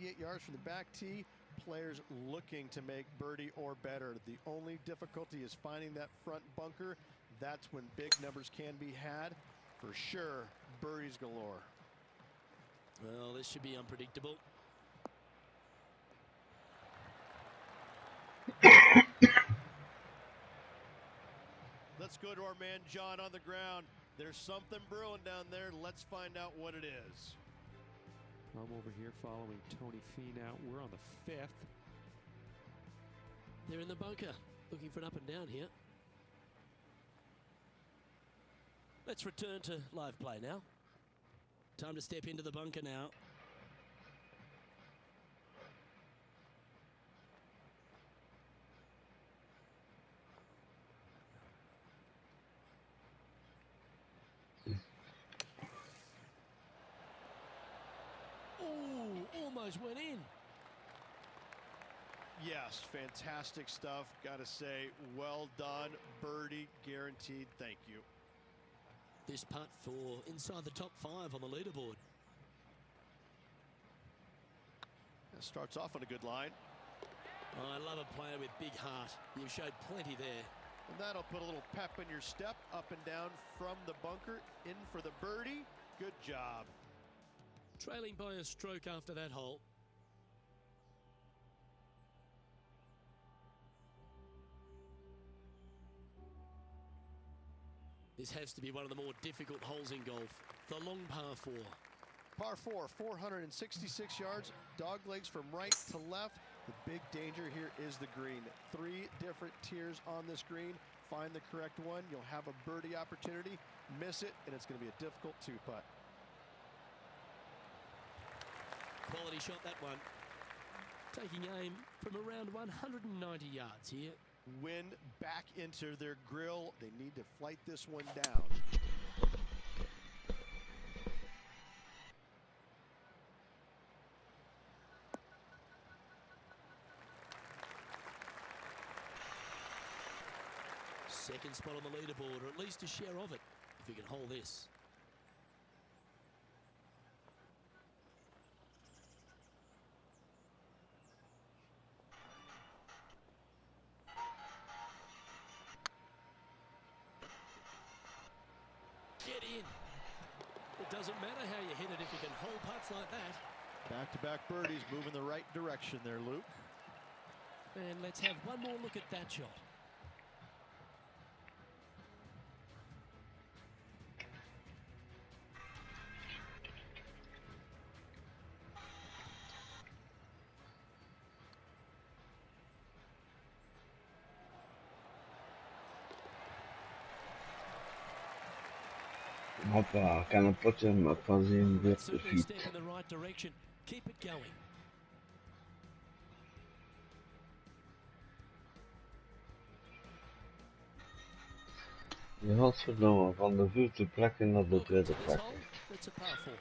98 yards from the back tee. Players looking to make birdie or better. The only difficulty is finding that front bunker. That's when big numbers can be had. For sure, birdies galore. Well, this should be unpredictable. Let's go to our man John on the ground. There's something brewing down there. Let's find out what it is. I'm over here following Tony Finau. We're on the 5th. They're in the bunker, looking for an up and down here. Let's return to live play now. Time to step into the bunker now. Oh, almost went in. Yes, fantastic stuff. Got to say, well done. Birdie guaranteed. Thank you. This putt for inside the top 5 on the leaderboard. That starts off on a good line. Oh, I love a player with big heart. You've showed plenty there. And that'll put a little pep in your step, up and down from the bunker, in for the birdie. Good job. Trailing by a stroke after that hole. This has to be one of the more difficult holes in golf. The long par 4. Par 4, 466 yards, dog legs from right to left. The big danger here is the green. 3 different tiers on this green. Find the correct one. You'll have a birdie opportunity. Miss it, and it's going to be a difficult 2-putt. Quality shot, that one. Taking aim from around 190 yards here. Wind back into their grill. They need to flight this one down. Second spot on the leaderboard, or at least a share of it, if you can hold this. Get in. It doesn't matter how you hit it if you can hold putts like that. Back-to-back birdies, moving the right direction there, Luke. And let's have one more look at that shot. Hoppa, kan počneme fazím That's certainly a feet. step in the right direction. Keep it going. Je godverdomme, van de 5e plek naar de Look, 3e to this plek. hole, it's a par 4.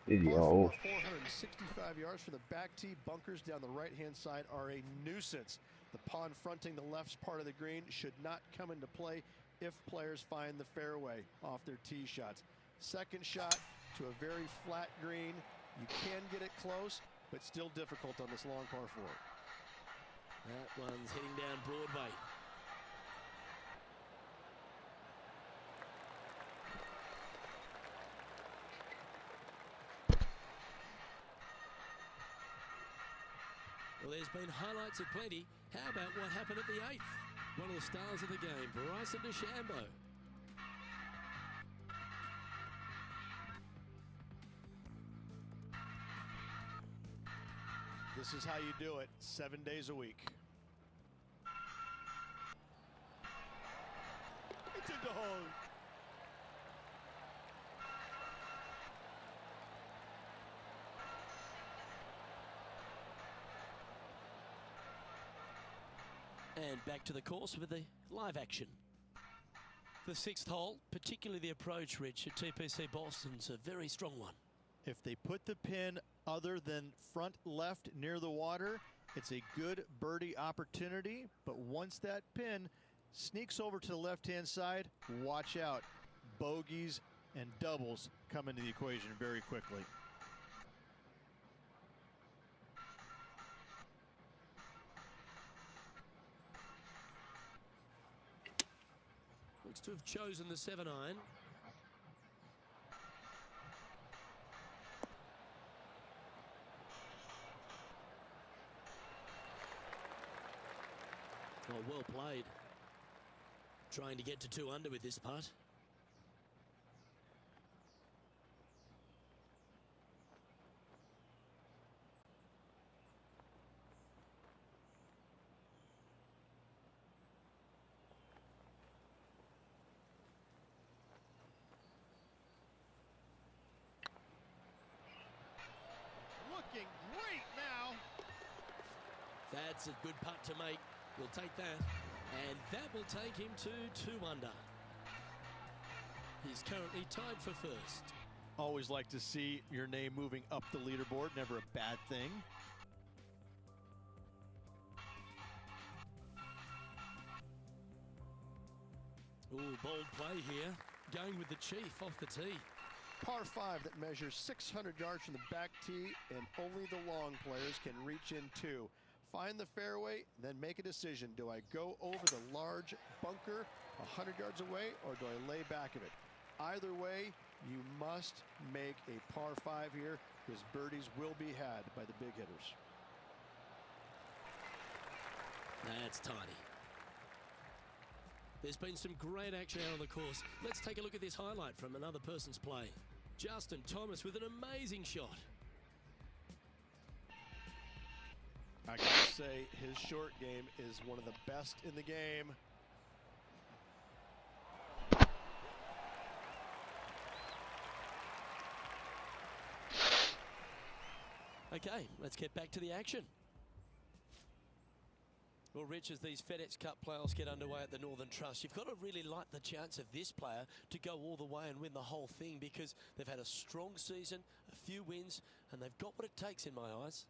Ideaal. 465 yards from the back tee. Bunkers down the right-hand side are a nuisance. The pond fronting the left part of the green should not come into play if players find the fairway off their tee shots. Second shot to a very flat green. You can get it close, but still difficult on this long par 4. That one's heading down Broadway. Well, there's been highlights aplenty. How about what happened at the 8th? One of the stars of the game, Bryson DeChambeau. This is how you do it, 7 days a week. It's in the hole. And back to the course with the live action. The 6th hole, particularly the approach, Rich, at TPC Boston's a very strong one. If they put the pin other than front left near the water, it's a good birdie opportunity. But once that pin sneaks over to the left-hand side, watch out. Bogeys and doubles come into the equation very quickly. Looks to have chosen the 7-iron. Oh, well played. Trying to get to 2 under with this putt. Looking great now. That's a good putt to make. We'll take that. And that will take him to 2 under. He's currently tied for first. Always like to see your name moving up the leaderboard. Never a bad thing. Ooh, bold play here. Going with the chief off the tee. Par 5 that measures 600 yards from the back tee, and only the long players can reach in 2. Find the fairway, then make a decision. Do I go over the large bunker 100 yards away, or do I lay back of it? Either way, you must make a par 5 here, because birdies will be had by the big hitters. That's tidy. There's been some great action out on the course. Let's take a look at this highlight from another person's play. Justin Thomas with an amazing shot. I gotta say, his short game is one of the best in the game. Okay, let's get back to the action. Well, Rich, as these FedEx Cup playoffs get underway at the Northern Trust, you've got to really like the chance of this player to go all the way and win the whole thing, because they've had a strong season, a few wins, and they've got what it takes in my eyes.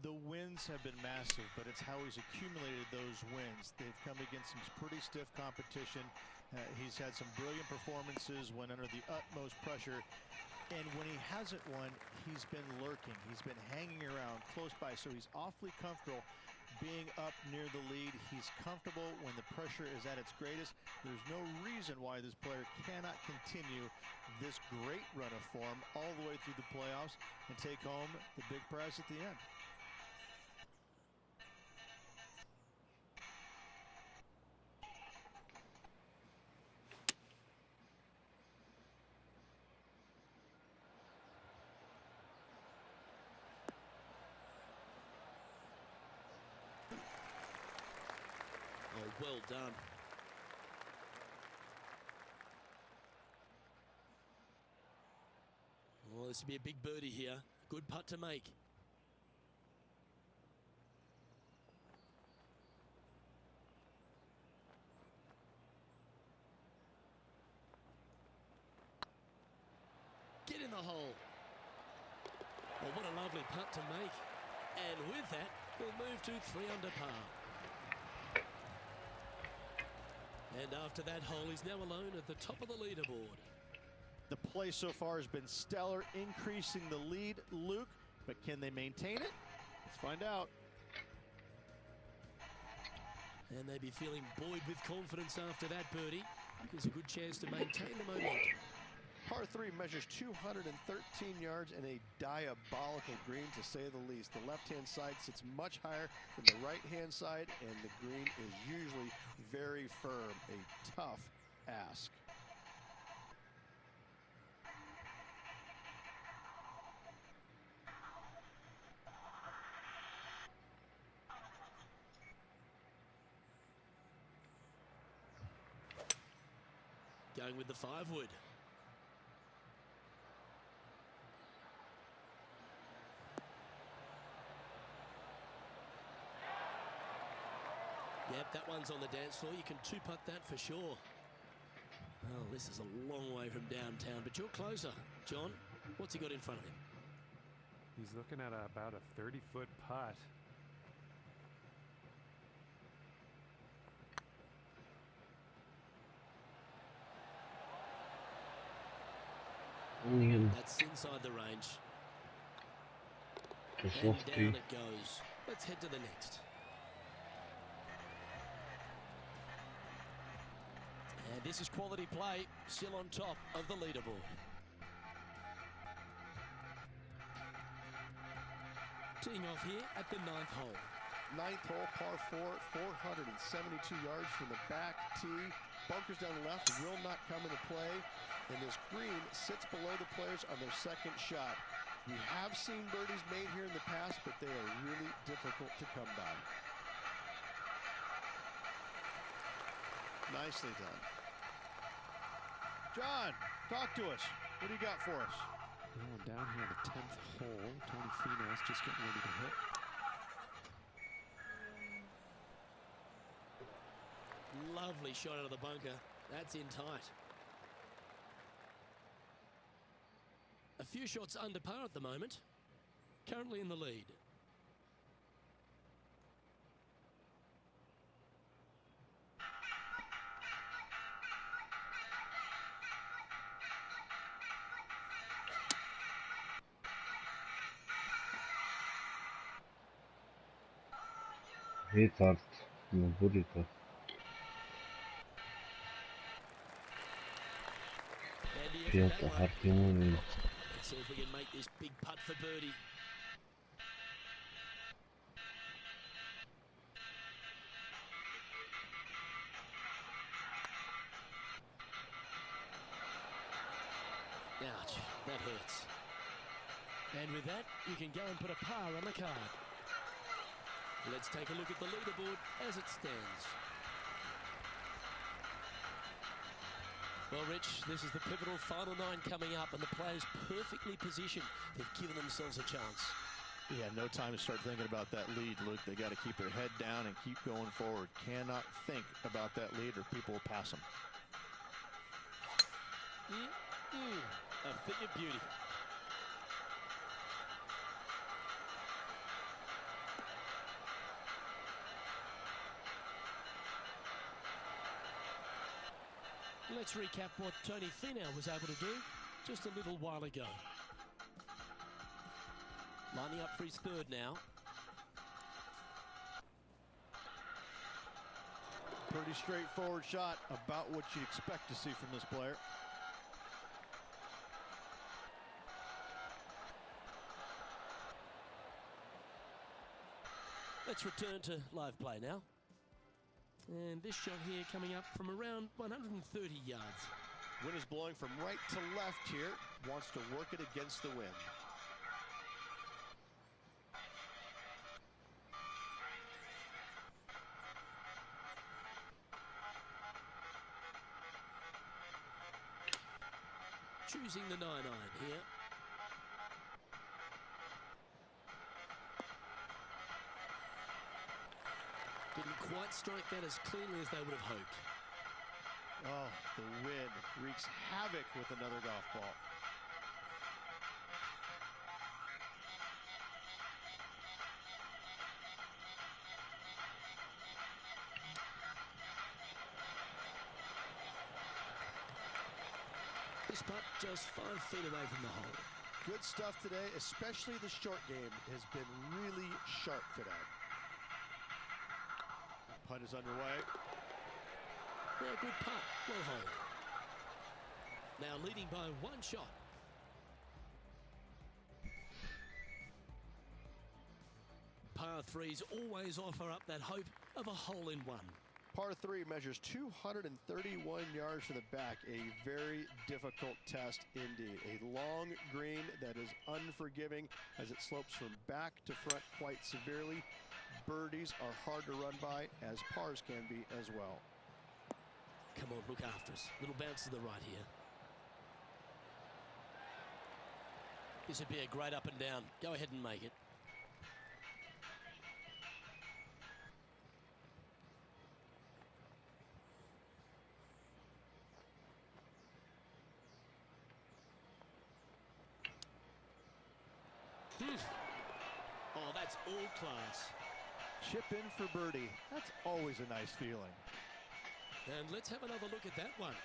The wins have been massive, but it's how he's accumulated those wins. They've come against some pretty stiff competition. He's had some brilliant performances when under the utmost pressure. And when he hasn't won, he's been lurking. He's been hanging around close by, so he's awfully comfortable being up near the lead. He's comfortable when the pressure is at its greatest. There's no reason why this player cannot continue this great run of form all the way through the playoffs and take home the big prize at the end. Oh, well done. Well, this will be a big birdie here. Good putt to make. Get in the hole. Well, what a lovely putt to make. And with that, we'll move to 3 under par. And after that hole, he's now alone at the top of the leaderboard. The play so far has been stellar, increasing the lead, Luke, but can they maintain it? Let's find out. And they'd be feeling buoyed with confidence after that birdie. Gives a good chance to maintain the momentum. Par 3 measures 213 yards and a diabolical green, to say the least. The left-hand side sits much higher than the right-hand side, and the green is usually very firm. A tough ask. Going with the 5-wood. Yep, that one's on the dance floor. You can 2-putt that for sure. Well, this is a long way from downtown, but you're closer. John, what's he got in front of him? He's looking at about a 30-foot putt. That's inside the range. Just And off down tee. it goes. Let's head to the next. And this is quality play, still on top of the leaderboard. Teeing off here at the 9th hole. 9th hole, par 4, 472 yards from the back tee. Bunkers down the left will not come into play, and this green sits below the players on their second shot. We have seen birdies made here in the past, but they are really difficult to come by. Nicely done. John, talk to us. What do you got for us? Well, down here on the 10th hole, Tony Finau's just getting ready to hit. Lovely shot out of the bunker. That's in tight. A few shots under par at the moment. Currently in the lead. Retard. No burrito. Piąta Hartimuni. Let's see if we can make this big putt for birdie. Ouch, that hurts. And with that, you can go and put a par on the card. Let's take a look at the leaderboard as it stands. Well, Rich, this is the pivotal final 9 coming up, and the players perfectly positioned. They've given themselves a chance. Yeah, no time to start thinking about that lead, Luke. They got to keep their head down and keep going forward. Cannot think about that lead or people will pass them. A thing of beauty. Let's recap what Tony Finau was able to do just a little while ago. Lining up for his third now. Pretty straightforward shot, about what you'd expect to see from this player. Let's return to live play now. And this shot here coming up from around 130 yards. Wind is blowing from right to left here. Wants to work it against the wind. Choosing the 9-iron here. Didn't quite strike that as cleanly as they would have hoped. Oh, the wind wreaks havoc with another golf ball. This putt just 5 feet away from the hole. Good stuff today, especially the short game has been really sharp today. Putt is underway. Yeah, good putt. Well hold. Now leading by 1 shot. Par 3s always offer up that hope of a hole-in-one. Par 3 measures 231 yards from the back. A very difficult test indeed. A long green that is unforgiving as it slopes from back to front quite severely. Birdies are hard to run by, as pars can be as well. Come on, look after us. Little bounce to the right here. This would be a great up and down. Go ahead and make it. Oh, that's all class. Chip in for birdie. That's always a nice feeling. And let's have another look at that one.